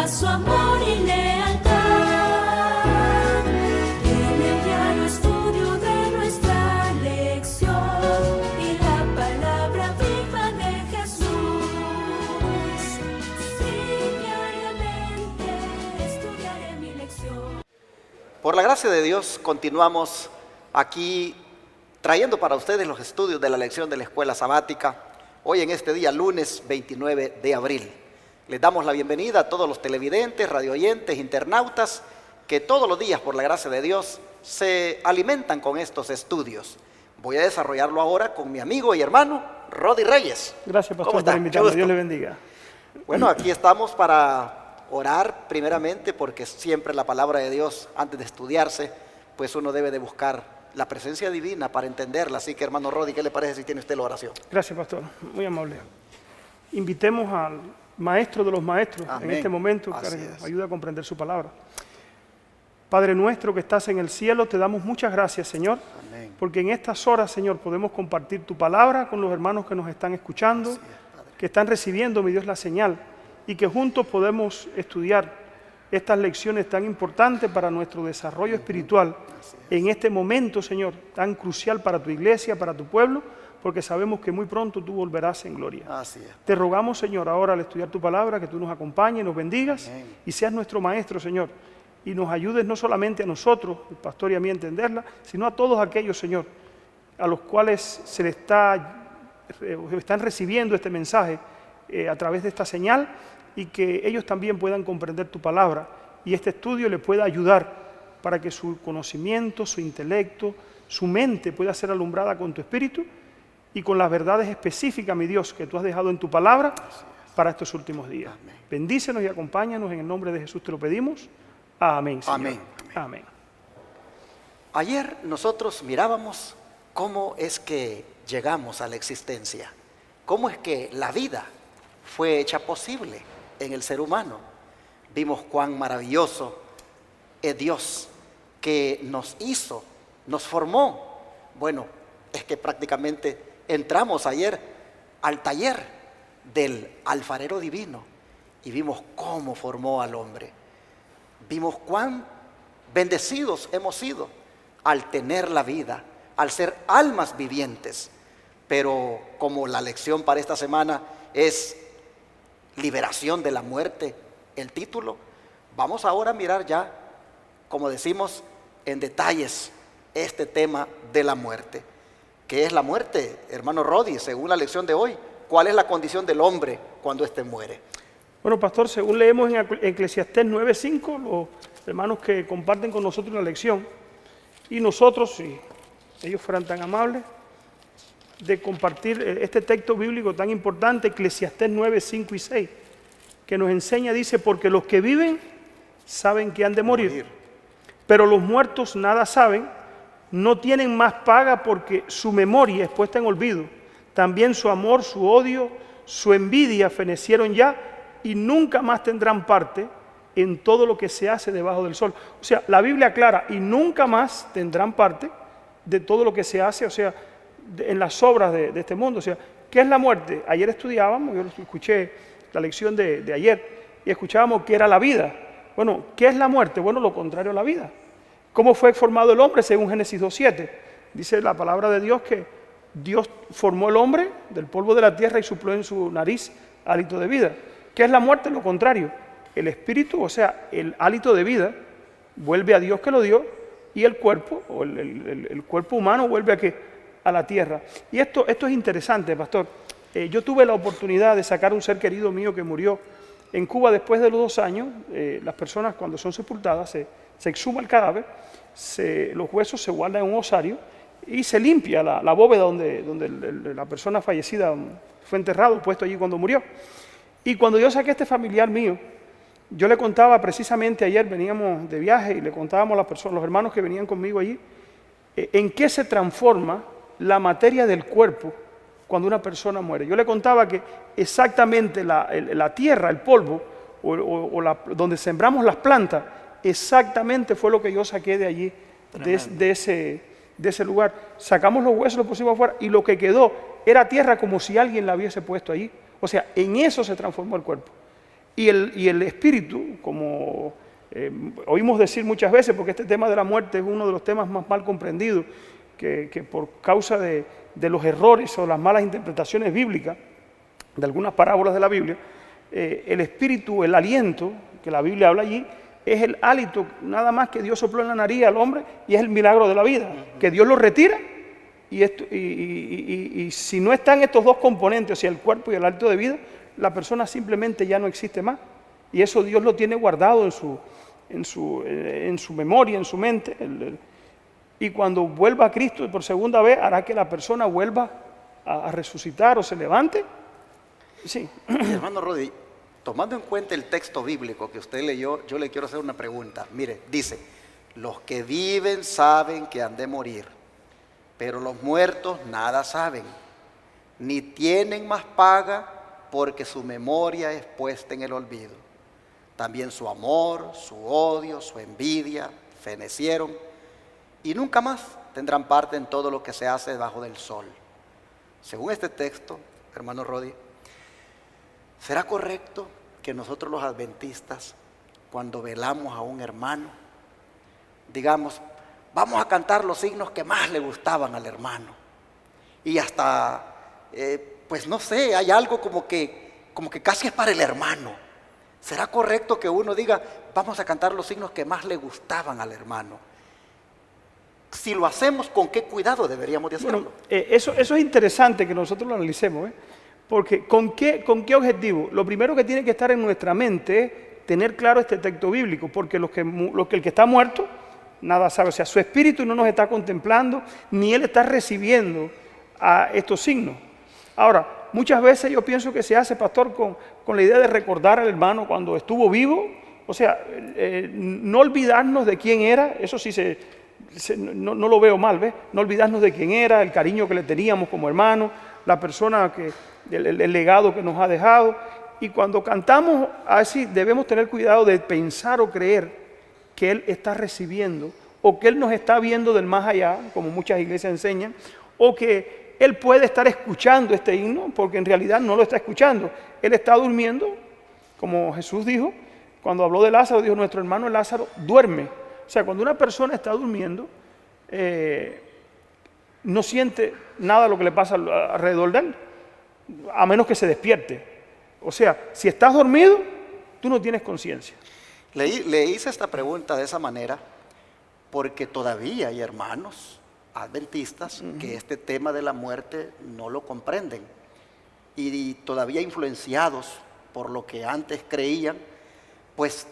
muestra su amor y lealtad. En el diario estudio de nuestra lección y la palabra viva de Jesús. Sí, diariamente estudiaré mi lección. Por la gracia de Dios, continuamos aquí trayendo para ustedes los estudios de la lección de la escuela sabática, hoy en este día, lunes 29 de abril. Les damos la bienvenida a todos los televidentes, radioyentes, internautas, que todos los días, por la gracia de Dios, se alimentan con estos estudios. Voy a desarrollarlo ahora con mi amigo y hermano, Rodi Reyes. Gracias, pastor, por invitarme. Dios le bendiga. Bueno, aquí estamos para orar primeramente, porque siempre la palabra de Dios, antes de estudiarse, pues uno debe de buscar la presencia divina para entenderla. Así que, hermano Rodi, ¿qué le parece si tiene usted la oración? Gracias, pastor, muy amable. Invitemos al maestro de los maestros. Amén. En este momento, que nos ayuda a comprender su palabra. Padre nuestro que estás en el cielo, te damos muchas gracias, Señor. Amén. Porque en estas horas, Señor, podemos compartir tu palabra con los hermanos que nos están escuchando, que están recibiendo, mi Dios, la señal, y que juntos podemos estudiar estas lecciones tan importantes para nuestro desarrollo espiritual en este momento, Señor, tan crucial para tu iglesia, para tu pueblo, porque sabemos que muy pronto tú volverás en gloria. Así es. Te rogamos, Señor, ahora al estudiar tu palabra, que tú nos acompañes, nos bendigas. Amén. Y seas nuestro maestro, Señor, y nos ayudes no solamente a nosotros, el pastor y a mí, a entenderla, sino a todos aquellos, Señor, a los cuales están recibiendo este mensaje a través de esta señal, y que ellos también puedan comprender tu palabra y este estudio les pueda ayudar para que su conocimiento, su intelecto, su mente pueda ser alumbrada con tu espíritu y con las verdades específicas, mi Dios, que tú has dejado en tu palabra para estos últimos días. Amén. Bendícenos y acompáñanos, en el nombre de Jesús te lo pedimos. Amén, Señor. Amén. Amén. Ayer nosotros mirábamos cómo es que llegamos a la existencia, cómo es que la vida fue hecha posible en el ser humano. Vimos cuán maravilloso es Dios, que nos hizo, nos formó. Bueno, es que prácticamente entramos ayer al taller del alfarero divino y vimos cómo formó al hombre. Vimos cuán bendecidos hemos sido al tener la vida, al ser almas vivientes. Pero como la lección para esta semana es liberación de la muerte, el título, vamos ahora a mirar ya, como decimos, en detalles este tema de la muerte. ¿Qué es la muerte, hermano Rodi, según la lección de hoy? ¿Cuál es la condición del hombre cuando éste muere? Bueno, pastor, según leemos en Eclesiastés 9:5, los hermanos que comparten con nosotros la lección, y nosotros, si ellos fueran tan amables de compartir este texto bíblico tan importante, Eclesiastés 9:5 y 6, que nos enseña, dice, porque los que viven saben que han de morir, pero los muertos nada saben, no tienen más paga porque su memoria es puesta en olvido, también su amor, su odio, su envidia fenecieron ya y nunca más tendrán parte en todo lo que se hace debajo del sol. O sea, la Biblia aclara, y nunca más tendrán parte de todo lo que se hace, o sea, en las obras de este mundo. O sea, ¿qué es la muerte? Ayer estudiábamos, yo escuché la lección de ayer, y escuchábamos qué era la vida. Bueno, ¿qué es la muerte? Bueno, lo contrario a la vida. ¿Cómo fue formado el hombre? Según Génesis 2:7. Dice la palabra de Dios que Dios formó el hombre del polvo de la tierra y sopló en su nariz hálito de vida. ¿Qué es la muerte? Lo contrario. El espíritu, o sea, el hálito de vida, vuelve a Dios que lo dio, y el cuerpo, o el cuerpo humano, vuelve a ¿qué? A la tierra. Y esto es interesante, pastor. Yo tuve la oportunidad de sacar un ser querido mío que murió en Cuba después de los 2 años. Las personas, cuando son sepultadas, se exhuma el cadáver, los huesos se guardan en un osario y se limpia la bóveda donde la persona fallecida fue enterrado, puesto allí cuando murió. Y cuando yo saqué a este familiar mío, yo le contaba precisamente ayer, veníamos de viaje y le contábamos a las personas, los hermanos que venían conmigo allí, en qué se transforma la materia del cuerpo cuando una persona muere. Yo le contaba que exactamente la tierra, el polvo, donde sembramos las plantas, exactamente fue lo que yo saqué de allí, de ese lugar. Sacamos los huesos, los pusimos afuera, y lo que quedó era tierra como si alguien la hubiese puesto allí. O sea, en eso se transformó el cuerpo. Y el espíritu, como oímos decir muchas veces, porque este tema de la muerte es uno de los temas más mal comprendidos, que por causa de los errores o las malas interpretaciones bíblicas de algunas parábolas de la Biblia, el espíritu, el aliento, que la Biblia habla allí, es el hálito nada más que Dios sopló en la nariz al hombre y es el milagro de la vida, que Dios lo retira y si no están estos dos componentes, o sea, el cuerpo y el hálito de vida, la persona simplemente ya no existe más. Y eso Dios lo tiene guardado en su memoria, en su mente. Y cuando vuelva a Cristo por segunda vez, hará que la persona vuelva a resucitar o se levante. Sí. Hermano Rodi, tomando en cuenta el texto bíblico que usted leyó, yo le quiero hacer una pregunta. Mire, dice, los que viven saben que han de morir, pero los muertos nada saben, ni tienen más paga porque su memoria es puesta en el olvido. También su amor, su odio, su envidia fenecieron y nunca más tendrán parte en todo lo que se hace debajo del sol. Según este texto, hermano Rodi, ¿será correcto que nosotros los adventistas, cuando velamos a un hermano, digamos, vamos a cantar los signos que más le gustaban al hermano? Y hasta, pues no sé, hay algo como que casi es para el hermano. ¿Será correcto que uno diga, vamos a cantar los signos que más le gustaban al hermano? Si lo hacemos, ¿con qué cuidado deberíamos de hacerlo? Bueno, eso es interesante que nosotros lo analicemos, porque ¿con qué objetivo? Lo primero que tiene que estar en nuestra mente es tener claro este texto bíblico, porque el que está muerto, nada sabe, o sea, su espíritu no nos está contemplando, ni él está recibiendo a estos signos. Ahora, muchas veces yo pienso que se hace, pastor, con la idea de recordar al hermano cuando estuvo vivo, o sea, no olvidarnos de quién era, eso sí no lo veo mal, ¿ves? No olvidarnos de quién era, el cariño que le teníamos como hermano, la persona el legado que nos ha dejado. Y cuando cantamos así, debemos tener cuidado de pensar o creer que Él está recibiendo, o que Él nos está viendo del más allá, como muchas iglesias enseñan, o que Él puede estar escuchando este himno, porque en realidad no lo está escuchando. Él está durmiendo, como Jesús dijo, cuando habló de Lázaro, dijo, nuestro hermano Lázaro duerme. O sea, cuando una persona está durmiendo, no siente nada de lo que le pasa alrededor de él, a menos que se despierte. O sea, si estás dormido, tú no tienes conciencia. Le hice esta pregunta de esa manera porque todavía hay hermanos adventistas que este tema de la muerte no lo comprenden y todavía influenciados por lo que antes creían, pues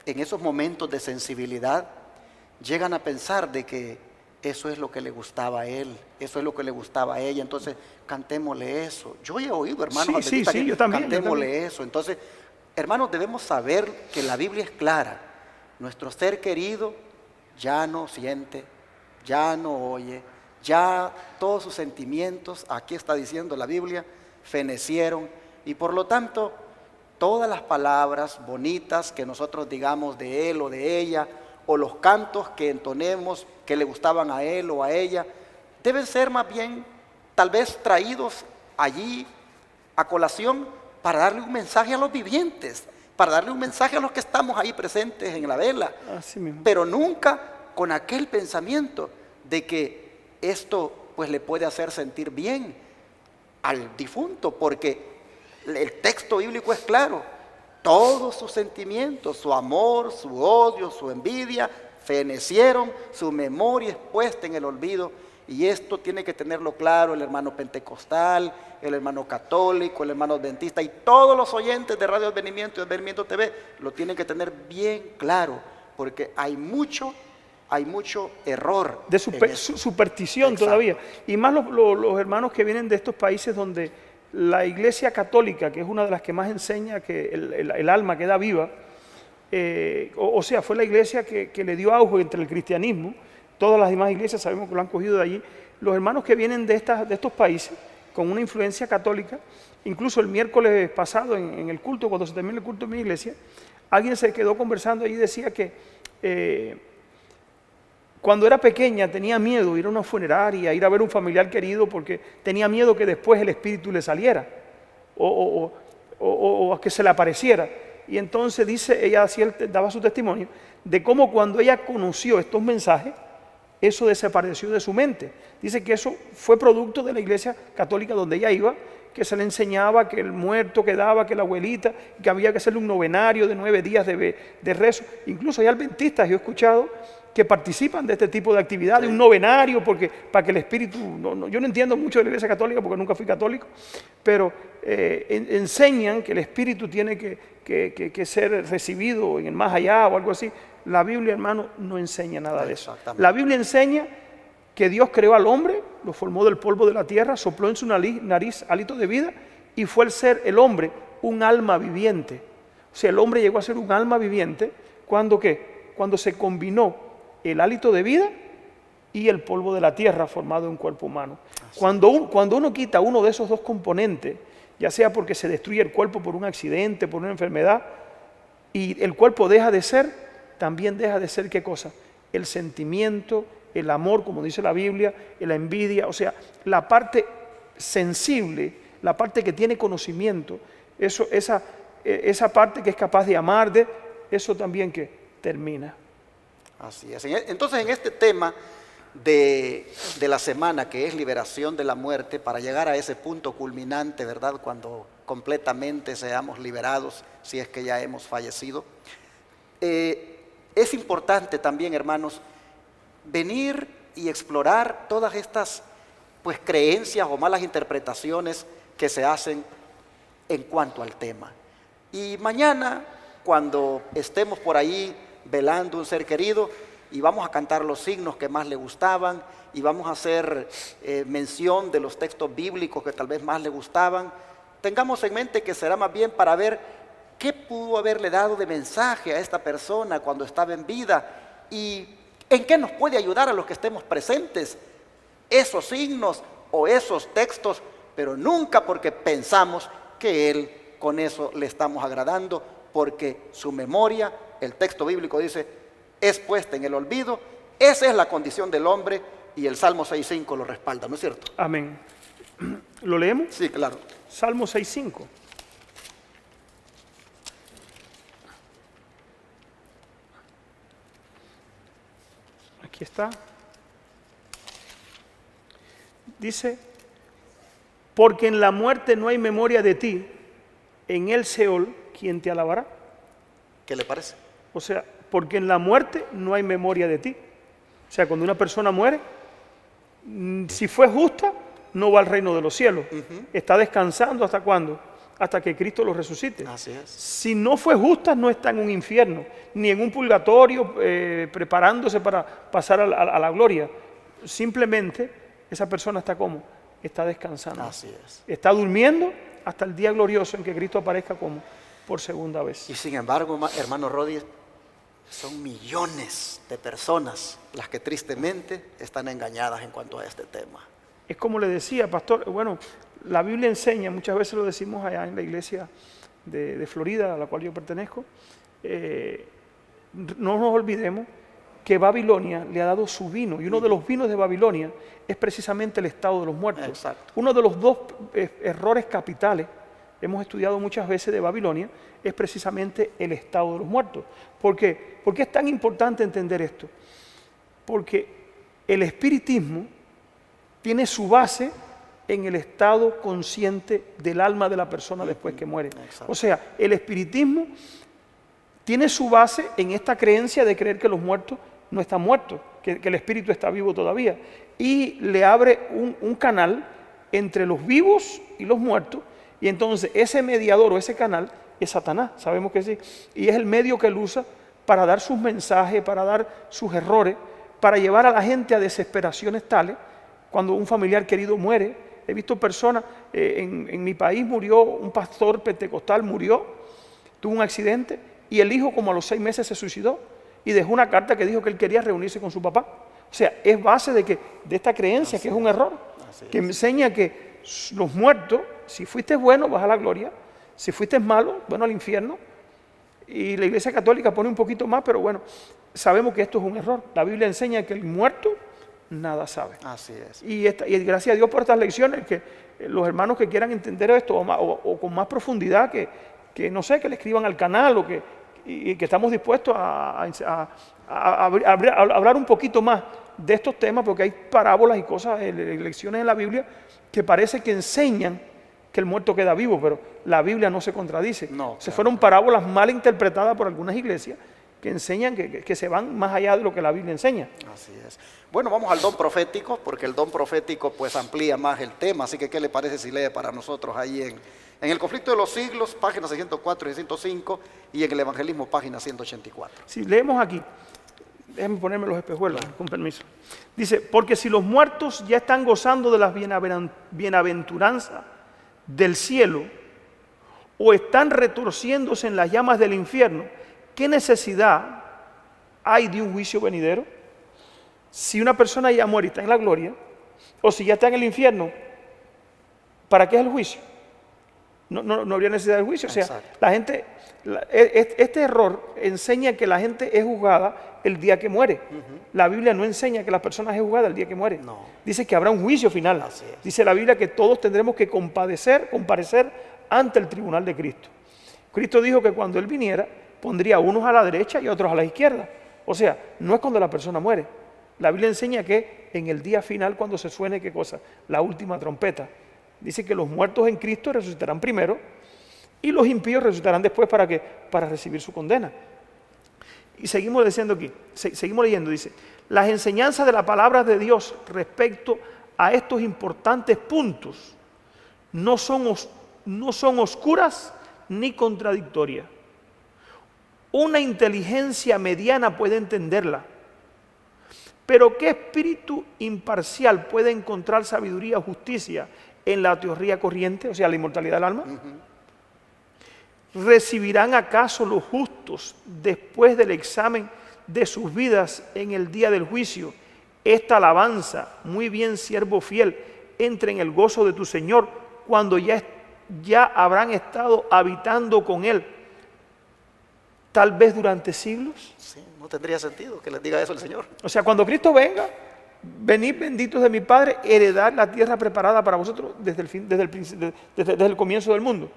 en esos momentos de sensibilidad llegan a pensar de que eso es lo que le gustaba a él, eso es lo que le gustaba a ella, entonces cantémosle eso. Yo he oído hermanos adventistas que yo también, cantémosle eso. Entonces, hermanos, debemos saber que la Biblia es clara. Nuestro ser querido ya no siente, ya no oye, ya todos sus sentimientos, aquí está diciendo la Biblia, fenecieron, y por lo tanto, todas las palabras bonitas que nosotros digamos de él o de ella, o los cantos que entonemos que le gustaban a él o a ella, deben ser más bien tal vez traídos allí a colación para darle un mensaje a los vivientes, para darle un mensaje a los que estamos ahí presentes en la vela, Así mismo. pero nunca con aquel pensamiento de que esto pues le puede hacer sentir bien al difunto, porque el texto bíblico es claro, todos sus sentimientos, su amor, su odio, su envidia, fenecieron, su memoria es puesta en el olvido. Y esto tiene que tenerlo claro el hermano pentecostal, el hermano católico, el hermano adventista y todos los oyentes de Radio Advenimiento y Advenimiento TV lo tienen que tener bien claro, porque hay mucho error. De superstición. Exacto. Todavía. Y más los hermanos que vienen de estos países donde la Iglesia Católica, que es una de las que más enseña que el alma queda viva, o sea, fue la iglesia que le dio auge entre el cristianismo. Todas las demás iglesias sabemos que lo han cogido de allí. Los hermanos que vienen de estos países con una influencia católica, incluso el miércoles pasado en el culto, cuando se terminó el culto en mi iglesia, alguien se quedó conversando allí y decía que cuando era pequeña tenía miedo ir a una funeraria, ir a ver un familiar querido, porque tenía miedo que después el espíritu le saliera o a que se le apareciera. Y entonces dice, ella daba su testimonio de cómo cuando ella conoció estos mensajes, eso desapareció de su mente. Dice que eso fue producto de la iglesia católica donde ella iba, que se le enseñaba que el muerto quedaba, que la abuelita, que había que hacerle un novenario de 9 días de rezo. Incluso hay adventistas, yo he escuchado, que participan de este tipo de actividades, un novenario, porque, para que el espíritu, yo no entiendo mucho de la iglesia católica porque nunca fui católico, pero enseñan que el espíritu tiene que ser recibido en el más allá o algo así. La Biblia, hermano, no enseña nada de eso. La Biblia enseña que Dios creó al hombre, lo formó del polvo de la tierra, sopló en su nariz hálito de vida y fue el hombre, un alma viviente. O sea, el hombre llegó a ser un alma viviente cuando se combinó el hálito de vida y el polvo de la tierra formado en un cuerpo humano. Cuando uno quita uno de esos dos componentes, ya sea porque se destruye el cuerpo por un accidente, por una enfermedad, y el cuerpo deja de ser, también deja de ser, ¿qué cosa? El sentimiento, el amor, como dice la Biblia, la envidia, o sea, la parte sensible, la parte que tiene conocimiento, esa parte que es capaz de amar, eso también que termina. Así es. Entonces, en este tema de la semana, que es liberación de la muerte, para llegar a ese punto culminante, ¿verdad?, cuando completamente seamos liberados, si es que ya hemos fallecido, es importante también, hermanos, venir y explorar todas estas, pues, creencias o malas interpretaciones que se hacen en cuanto al tema. Y mañana, cuando estemos por ahí velando un ser querido, y vamos a cantar los signos que más le gustaban, y vamos a hacer mención de los textos bíblicos que tal vez más le gustaban, tengamos en mente que será más bien para ver qué pudo haberle dado de mensaje a esta persona cuando estaba en vida, y en qué nos puede ayudar a los que estemos presentes esos signos o esos textos, pero nunca porque pensamos que él con eso le estamos agradando, porque su memoria, el texto bíblico dice, es puesta en el olvido. Esa es la condición del hombre y el Salmo 6.5 lo respalda, ¿no es cierto? Amén. ¿Lo leemos? Sí, claro. Salmo 6.5. Aquí está. Dice, porque en la muerte no hay memoria de ti, en el Seol, ¿quién te alabará? ¿Qué le parece? O sea, porque en la muerte no hay memoria de ti. O sea, cuando una persona muere, si fue justa, no va al reino de los cielos. Está descansando, ¿hasta cuándo? Hasta que Cristo lo resucite. Así es. Si no fue justa, no está en un infierno, ni en un purgatorio preparándose para pasar a la gloria. Simplemente, esa persona está ¿cómo? Está descansando. Así es. Está durmiendo hasta el día glorioso en que Cristo aparezca como por segunda vez. Y sin embargo, hermano Rodi, son millones de personas las que tristemente están engañadas en cuanto a este tema. Es como le decía, pastor, bueno, la Biblia enseña, muchas veces lo decimos allá en la iglesia de Florida, a la cual yo pertenezco, no nos olvidemos que Babilonia le ha dado su vino, y uno de los vinos de Babilonia es precisamente el estado de los muertos. Exacto. Uno de los dos errores capitales, hemos estudiado muchas veces de Babilonia, es precisamente el estado de los muertos. ¿Por qué? ¿Por qué es tan importante entender esto? Porque el espiritismo tiene su base en el estado consciente del alma de la persona después que muere. Exacto. O sea, el espiritismo tiene su base en esta creencia de creer que los muertos no están muertos, que el espíritu está vivo todavía. Y le abre un canal entre los vivos y los muertos, y entonces ese mediador o ese canal es Satanás, sabemos que sí, y es el medio que él usa para dar sus mensajes, para dar sus errores, para llevar a la gente a desesperaciones tales. Cuando un familiar querido muere, he visto personas, en mi país murió un pastor pentecostal, tuvo un accidente, y el hijo como a los 6 meses se suicidó, y dejó una carta que dijo que él quería reunirse con su papá. O sea, es base de esta creencia, Así que es un error, que es. enseña que los muertos, si fuiste bueno, vas a la gloria, si fuiste malo, bueno, al infierno. Y la Iglesia Católica pone un poquito más, pero bueno, sabemos que esto es un error. La Biblia enseña que el muerto nada sabe. Así es. Y gracias a Dios por estas lecciones, que los hermanos que quieran entender esto o con más profundidad, que que no sé, que le escriban al canal o y que estamos dispuestos a hablar un poquito más de estos temas, porque hay parábolas y cosas, lecciones en la Biblia que parece que enseñan que el muerto queda vivo, pero la Biblia no se contradice. No, Se claro. fueron parábolas mal interpretadas por algunas iglesias que enseñan que se van más allá de lo que la Biblia enseña. Así es. Bueno, vamos al don profético, porque el don profético pues amplía más el tema, así que ¿qué le parece si lee para nosotros ahí en el conflicto de los siglos, páginas 604 y 605, y en el evangelismo, página 184? Si leemos aquí, déjenme ponerme los espejuelos, con permiso. Dice, porque si los muertos ya están gozando de las bienaventuranzas del cielo, o están retorciéndose en las llamas del infierno, ¿qué necesidad hay de un juicio venidero? Si una persona ya muere y está en la gloria, o si ya está en el infierno, ¿para qué es el juicio? No habría necesidad del juicio. O sea, Exacto. la gente, este error enseña que la gente es juzgada el día que muere. La Biblia no enseña que la persona es juzgada el día que muere. No. Dice que habrá un juicio final. Así es. Dice la Biblia que todos tendremos que comparecer ante el tribunal de Cristo. Cristo dijo que cuando Él viniera, pondría a unos a la derecha y a otros a la izquierda. O sea, no es cuando la persona muere. La Biblia enseña que en el día final, cuando se suene, ¿qué cosa? La última trompeta. Dice que los muertos en Cristo resucitarán primero y los impíos resucitarán después ¿para qué? Para recibir su condena. Y seguimos diciendo aquí, seguimos leyendo, dice, las enseñanzas de la palabra de Dios respecto a estos importantes puntos no son oscuras ni contradictorias. Una inteligencia mediana puede entenderla, pero ¿qué espíritu imparcial puede encontrar sabiduría o justicia en la teoría corriente, o sea, la inmortalidad del alma? ¿Recibirán acaso los justos después del examen de sus vidas en el día del juicio esta alabanza? Muy bien, siervo fiel, entra en el gozo de tu Señor cuando ya habrán estado habitando con Él, tal vez durante siglos. Sí, no tendría sentido que les diga eso el Señor. O sea, cuando Cristo venga, venid benditos de mi Padre, heredar la tierra preparada para vosotros desde el comienzo del mundo.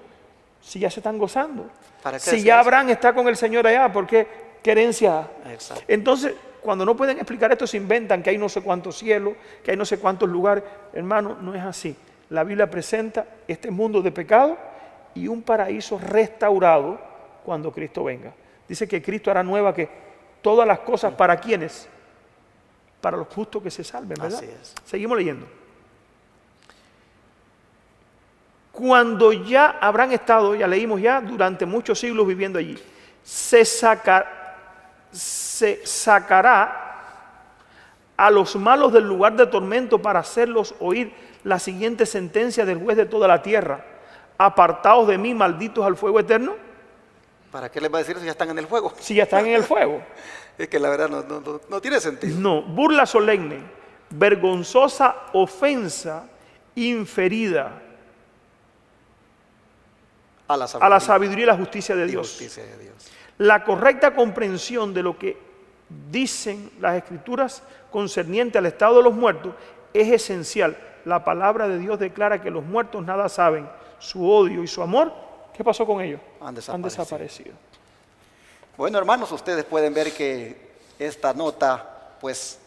Si ya se están gozando, ¿Para qué si decir ya eso? Abraham está con el Señor allá, ¿por qué herencia? Exacto. Entonces, cuando no pueden explicar esto, se inventan que hay no sé cuántos cielos, que hay no sé cuántos lugares. Hermano, no es así. La Biblia presenta este mundo de pecado y un paraíso restaurado cuando Cristo venga. Dice que Cristo hará nueva que todas las cosas, ¿para quiénes? Para los justos que se salven, ¿verdad? Así es. Seguimos leyendo. Cuando ya habrán estado, ya leímos ya, durante muchos siglos viviendo allí, se sacará a los malos del lugar de tormento para hacerlos oír la siguiente sentencia del juez de toda la tierra: apartaos de mí, malditos, al fuego eterno. ¿Para qué les va a decir si ya están en el fuego? Si ya están en el fuego. Es que la verdad no tiene sentido. No, burla solemne, vergonzosa ofensa inferida A la a la sabiduría y la justicia de y Dios. justicia de Dios. La correcta comprensión de lo que dicen las Escrituras concerniente al estado de los muertos es esencial. La palabra de Dios declara que los muertos nada saben. Su odio y su amor, ¿qué pasó con ellos? Han desaparecido. Bueno, hermanos, ustedes pueden ver que esta nota pues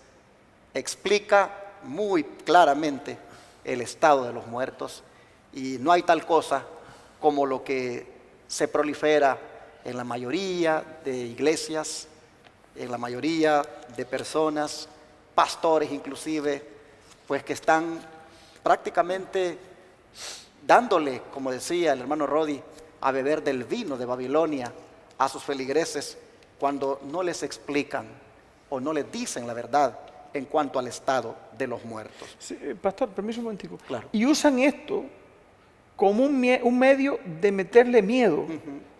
explica muy claramente el estado de los muertos, y no hay tal cosa como lo que se prolifera en la mayoría de iglesias, en la mayoría de personas, pastores inclusive, pues que están prácticamente dándole, como decía el hermano Rodi, a beber del vino de Babilonia a sus feligreses, cuando no les explican o no les dicen la verdad en cuanto al estado de los muertos. Sí, pastor, permiso un momentico. Claro. Y usan esto como un medio de meterle miedo.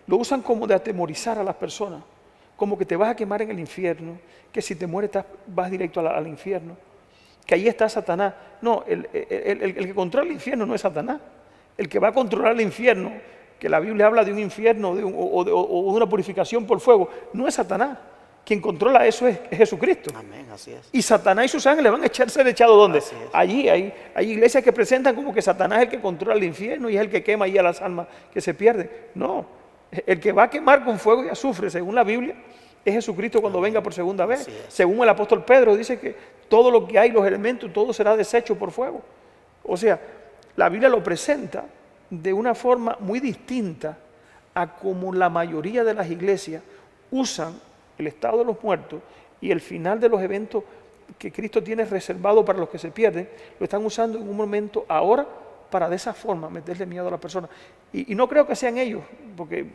Lo usan como de atemorizar a las personas. Como que te vas a quemar en el infierno, que si te mueres vas directo al infierno, que ahí está Satanás. No, el que controla el infierno no es Satanás. El que va a controlar el infierno, que la Biblia habla de un infierno o de una purificación por fuego, no es Satanás. Quien controla eso es Jesucristo. Amén, así es. Y Satanás y sus ángeles van a ser echados ¿dónde? Así es. Allí hay iglesias que presentan como que Satanás es el que controla el infierno y es el que quema ahí a las almas que se pierden. No, El que va a quemar con fuego y azufre, según la Biblia, es Jesucristo cuando venga por segunda vez. Así es. Según el apóstol Pedro, dice que todo lo que hay, los elementos, todo será deshecho por fuego. O sea, la Biblia lo presenta de una forma muy distinta a como la mayoría de las iglesias usan el estado de los muertos y el final de los eventos que Cristo tiene reservado para los que se pierden, lo están usando en un momento ahora para de esa forma meterle miedo a la persona. Y no creo que sean ellos, porque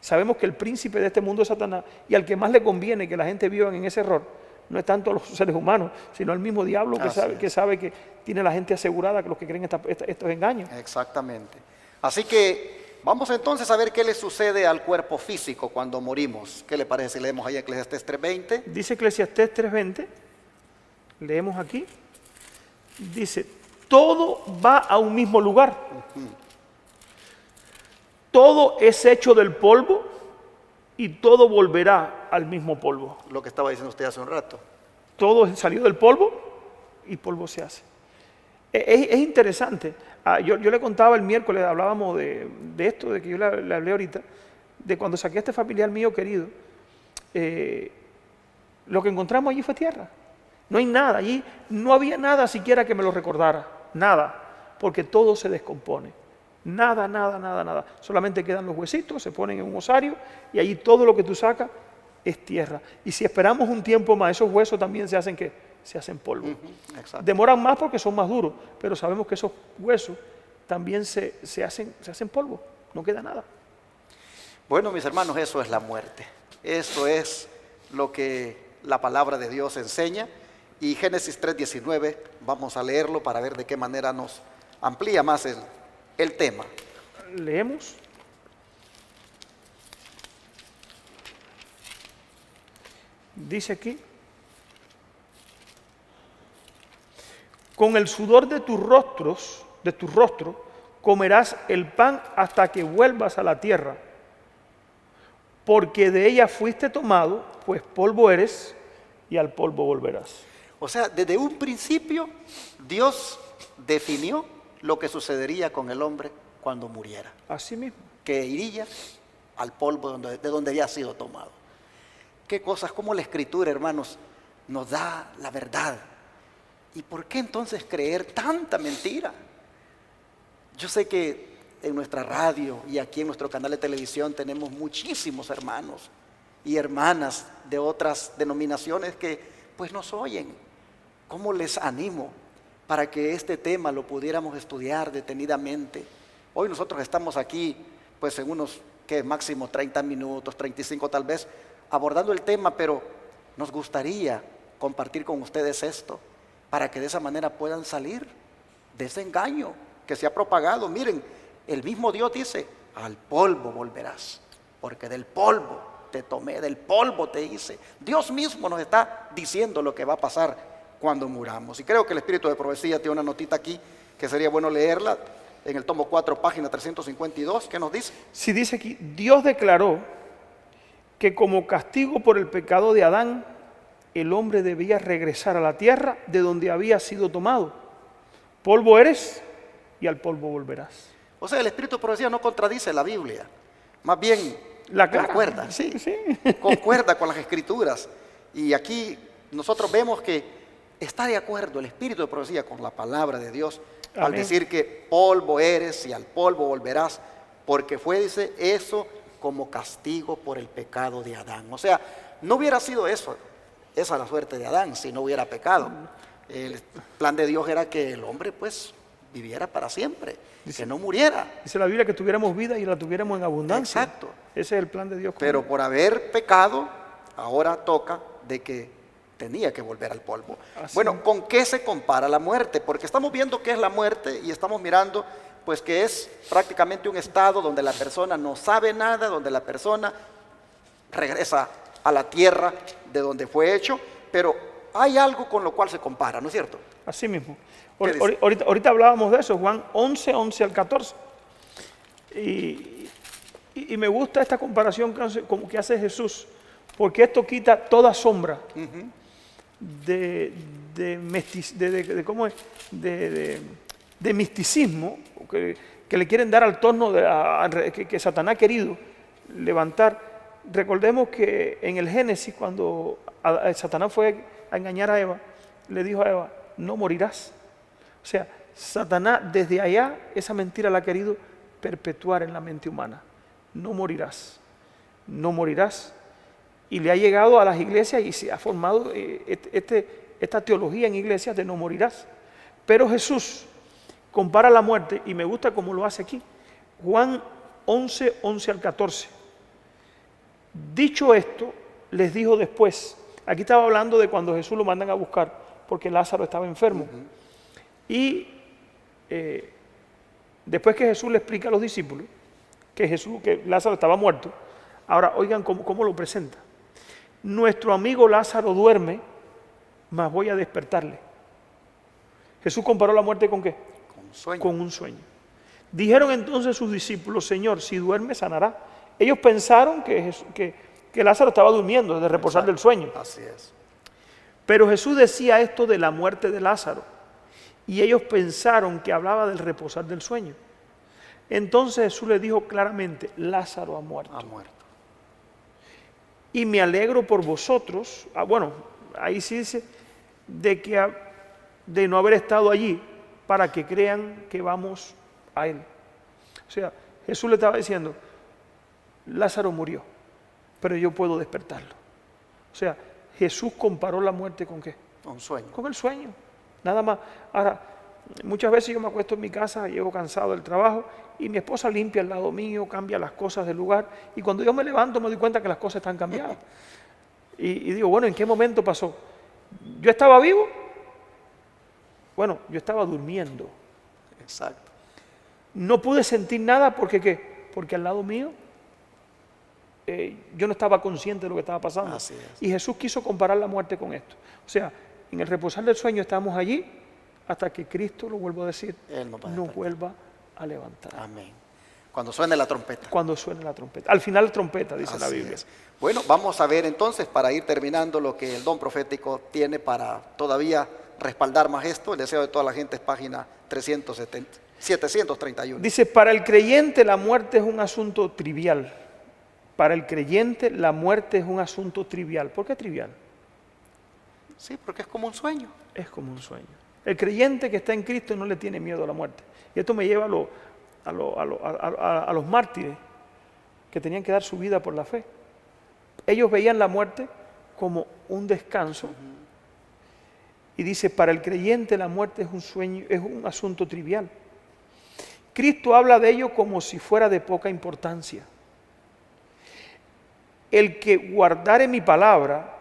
sabemos que el príncipe de este mundo es Satanás, y al que más le conviene que la gente viva en ese error no es tanto a los seres humanos, sino al mismo diablo que sabe que tiene a la gente asegurada, que los que creen estos engaños. Exactamente. Así que vamos entonces a ver qué le sucede al cuerpo físico cuando morimos. ¿Qué le parece si leemos ahí Eclesiastés 3:20? Dice Eclesiastés 3:20, leemos aquí, dice, todo va a un mismo lugar. Todo es hecho del polvo y todo volverá al mismo polvo. Lo que estaba diciendo usted hace un rato. Todo salió del polvo y polvo se hace. Es interesante. Yo le contaba el miércoles, hablábamos de esto, de que yo le hablé ahorita, de cuando saqué a este familiar mío querido, lo que encontramos allí fue tierra. No hay nada, allí no había nada siquiera que me lo recordara, nada, porque todo se descompone. Nada, nada, nada, nada. Solamente quedan los huesitos, se ponen en un osario y allí todo lo que tú sacas es tierra. Y si esperamos un tiempo más, esos huesos también se hacen ¿qué? Se hacen polvo. Exacto. Demoran más porque son más duros, pero sabemos que esos huesos también se hacen polvo, no queda nada. Bueno, mis hermanos, eso es la muerte. Eso es lo que la palabra de Dios enseña. Y Génesis 3:19, vamos a leerlo para ver de qué manera nos amplía más el tema. Leemos. Dice aquí, con el sudor de tus rostros, comerás el pan hasta que vuelvas a la tierra, porque de ella fuiste tomado, pues polvo eres y al polvo volverás. O sea, desde un principio Dios definió lo que sucedería con el hombre cuando muriera, Así mismo. que iría al polvo de donde había sido tomado. Qué cosas, como la Escritura, hermanos, nos da la verdad. ¿Y por qué entonces creer tanta mentira? Yo sé que en nuestra radio y aquí en nuestro canal de televisión tenemos muchísimos hermanos y hermanas de otras denominaciones que pues nos oyen. ¿Cómo les animo para que este tema lo pudiéramos estudiar detenidamente? Hoy nosotros estamos aquí pues en unos máximo 30 minutos, 35 tal vez, abordando el tema, pero nos gustaría compartir con ustedes esto para que de esa manera puedan salir de ese engaño que se ha propagado. Miren, el mismo Dios dice, al polvo volverás, porque del polvo te tomé, del polvo te hice. Dios mismo nos está diciendo lo que va a pasar cuando muramos. Y creo que el Espíritu de Profecía tiene una notita aquí que sería bueno leerla en el tomo 4, página 352. ¿Qué nos dice? Si dice aquí, Dios declaró que como castigo por el pecado de Adán, el hombre debía regresar a la tierra de donde había sido tomado. Polvo eres y al polvo volverás. O sea, el Espíritu de Profecía no contradice la Biblia, más bien La concuerda, sí. concuerda con las Escrituras. Y aquí nosotros vemos que está de acuerdo el Espíritu de Profecía con la palabra de Dios. Al Amén. decir que polvo eres y al polvo volverás, porque fue, dice, eso como castigo por el pecado de Adán. O sea, no hubiera sido eso, esa la suerte de Adán, si no hubiera pecado. El plan de Dios era que el hombre pues viviera para siempre, que no muriera. Dice la Biblia que tuviéramos vida y la tuviéramos en abundancia. Exacto. Ese es el plan de Dios. Pero por haber pecado, ahora toca de que tenía que volver al polvo. Así. Bueno, ¿con qué se compara la muerte? Porque estamos viendo qué es la muerte y estamos mirando pues que es prácticamente un estado donde la persona no sabe nada, donde la persona regresa a la tierra de donde fue hecho, pero hay algo con lo cual se compara, ¿no es cierto? Así mismo. ¿Qué dice? Ahorita hablábamos de eso, Juan 11, 11 al 14. Y me gusta esta comparación que hace Jesús, porque esto quita toda sombra de misticismo que le quieren dar al torno que Satanás ha querido levantar. Recordemos que en el Génesis, cuando Satanás fue a engañar a Eva, le dijo a Eva, no morirás. O sea, Satanás desde allá esa mentira la ha querido perpetuar en la mente humana. No morirás, no morirás. Y le ha llegado a las iglesias y se ha formado esta teología en iglesias de no morirás. Pero Jesús compara la muerte, y me gusta cómo lo hace aquí. Juan 11, 11 al 14. Dicho esto, les dijo después. Aquí estaba hablando de cuando Jesús lo mandan a buscar, porque Lázaro estaba enfermo. Y después que Jesús le explica a los discípulos que Lázaro estaba muerto, ahora oigan cómo lo presenta. Nuestro amigo Lázaro duerme, mas voy a despertarle. Jesús comparó la muerte ¿con qué? Con un sueño. Con un sueño. Dijeron entonces sus discípulos, Señor, si duerme sanará. Ellos pensaron que Lázaro estaba durmiendo, de reposar del sueño. Así es. Pero Jesús decía esto de la muerte de Lázaro, y ellos pensaron que hablaba del reposar del sueño. Entonces Jesús les dijo claramente, Lázaro ha muerto. Ha muerto. Y me alegro por vosotros, bueno, ahí sí dice, de no haber estado allí, para que crean que vamos a Él. O sea, Jesús le estaba diciendo, Lázaro murió, pero yo puedo despertarlo. O sea, Jesús comparó la muerte ¿con qué? Con un sueño. Con el sueño, nada más. Ahora, muchas veces yo me acuesto en mi casa, llego cansado del trabajo, y mi esposa limpia al lado mío, cambia las cosas del lugar, y cuando yo me levanto me doy cuenta que las cosas están cambiadas. Y digo, bueno, ¿en qué momento pasó? ¿Yo estaba vivo? Bueno, yo estaba durmiendo. Exacto. No pude sentir nada porque ¿qué? Porque al lado mío yo no estaba consciente de lo que estaba pasando. Así es. Y Jesús quiso comparar la muerte con esto. O sea, en el reposar del sueño estamos allí hasta que Cristo, lo vuelvo a decir, Él nos va a nos despertar. vuelva a levantar. Amén. Cuando suene la trompeta. Cuando suene la trompeta. Al final trompeta, dice la Así Biblia. es. Bueno, vamos a ver entonces, para ir terminando, lo que el don profético tiene para todavía respaldar más esto. El deseo de toda la gente es página 731. Dice, para el creyente la muerte es un asunto trivial. Para el creyente la muerte es un asunto trivial. ¿Por qué trivial? Sí, porque es como un sueño. Es como un sueño. El creyente que está en Cristo no le tiene miedo a la muerte. Y esto me lleva a los mártires que tenían que dar su vida por la fe. Ellos veían la muerte como un descanso. Y dice, para el creyente la muerte es un sueño, es un asunto trivial. Cristo habla de ello como si fuera de poca importancia. El que guardare mi palabra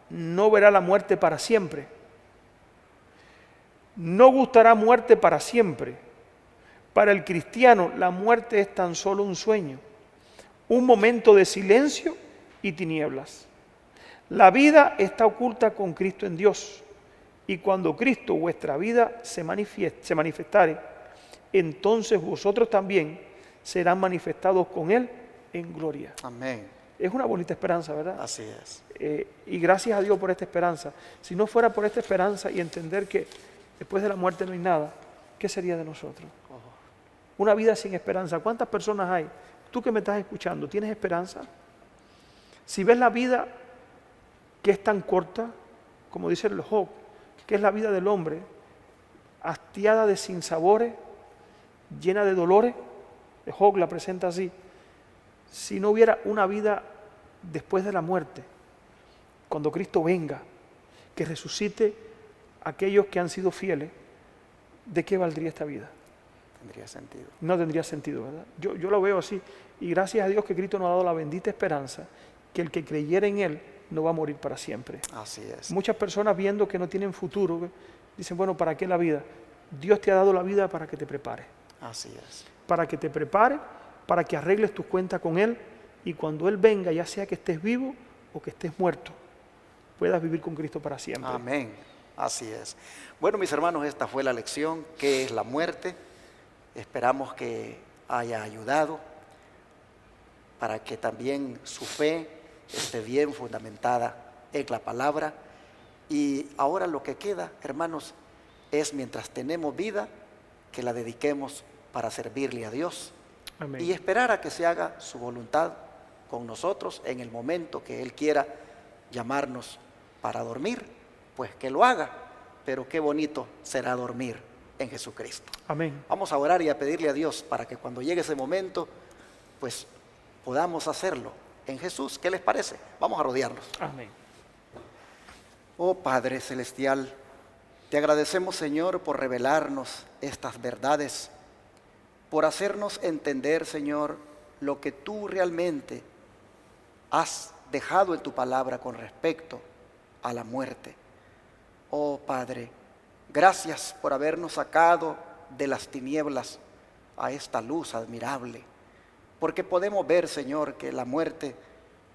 no verá la muerte para siempre. No gustará muerte para siempre. Para el cristiano la muerte es tan solo un sueño, un momento de silencio y tinieblas. La vida está oculta con Cristo en Dios, y cuando Cristo, vuestra vida, se manifestare, entonces vosotros también serán manifestados con Él en gloria. Amén. Es una bonita esperanza, ¿verdad? Así es. Y gracias a Dios por esta esperanza. Si no fuera por esta esperanza y entender que después de la muerte no hay nada, ¿qué sería de nosotros? Una vida sin esperanza. ¿Cuántas personas hay? Tú que me estás escuchando, ¿tienes esperanza? Si ves la vida que es tan corta, como dice el Job, que es la vida del hombre, hastiada de sinsabores, llena de dolores, el Job la presenta así. Si no hubiera una vida después de la muerte, cuando Cristo venga, que resucite a aquellos que han sido fieles, ¿de qué valdría esta vida? Tendría sentido. No tendría sentido, ¿verdad? Yo lo veo así. Y gracias a Dios que Cristo nos ha dado la bendita esperanza que el que creyera en Él no va a morir para siempre. Así es. Muchas personas viendo que no tienen futuro, dicen, bueno, ¿para qué la vida? Dios te ha dado la vida para que te prepares. Así es. Para que te prepares, para que arregles tus cuentas con Él y cuando Él venga, ya sea que estés vivo o que estés muerto, puedas vivir con Cristo para siempre. Amén. Así es. Bueno, mis hermanos, esta fue la lección, ¿qué es la muerte? Esperamos que haya ayudado para que también su fe esté bien fundamentada en la palabra. Y ahora lo que queda, hermanos, es mientras tenemos vida, que la dediquemos para servirle a Dios. Amén. Y esperar a que se haga su voluntad con nosotros en el momento que Él quiera llamarnos para dormir, pues que lo haga, pero qué bonito será dormir en Jesucristo. Amén. Vamos a orar y a pedirle a Dios para que cuando llegue ese momento, pues podamos hacerlo en Jesús. ¿Qué les parece? Vamos a rodearnos. Amén. Oh Padre Celestial, te agradecemos, Señor, por revelarnos estas verdades, por hacernos entender, Señor, lo que tú realmente has dejado en tu palabra con respecto a la muerte. Oh Padre, gracias por habernos sacado de las tinieblas a esta luz admirable, porque podemos ver, Señor, que la muerte,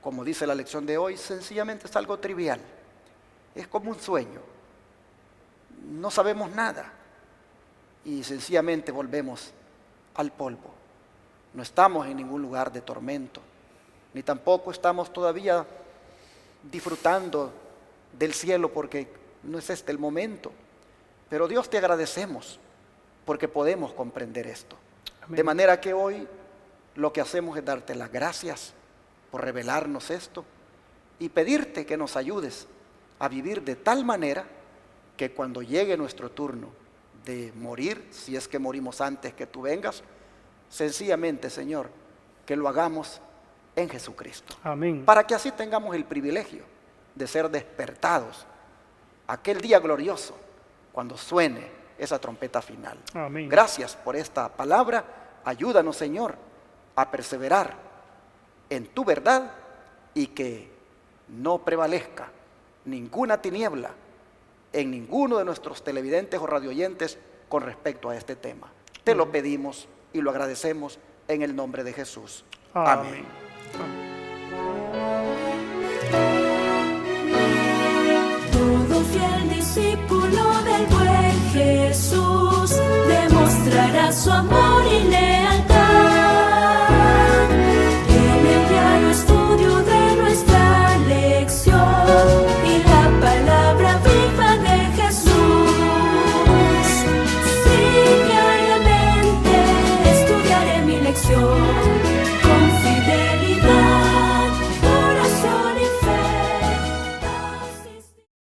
como dice la lección de hoy, sencillamente es algo trivial, es como un sueño, no sabemos nada y sencillamente volvemos al polvo. No estamos en ningún lugar de tormento, ni tampoco estamos todavía disfrutando del cielo porque no es este el momento. Pero Dios, te agradecemos porque podemos comprender esto. Amén. De manera que hoy lo que hacemos es darte las gracias por revelarnos esto y pedirte que nos ayudes a vivir de tal manera que cuando llegue nuestro turno de morir, si es que morimos antes que tú vengas, sencillamente, Señor, que lo hagamos en Jesucristo. Amén. Para que así tengamos el privilegio de ser despertados aquel día glorioso cuando suene esa trompeta final. Amén. Gracias por esta palabra. Ayúdanos, Señor, a perseverar en tu verdad y que no prevalezca ninguna tiniebla en ninguno de nuestros televidentes o radioyentes con respecto a este tema. Te lo pedimos y lo agradecemos en el nombre de Jesús. Amén. Todo fiel discípulo del buen Jesús demostrará su amor y lealtad.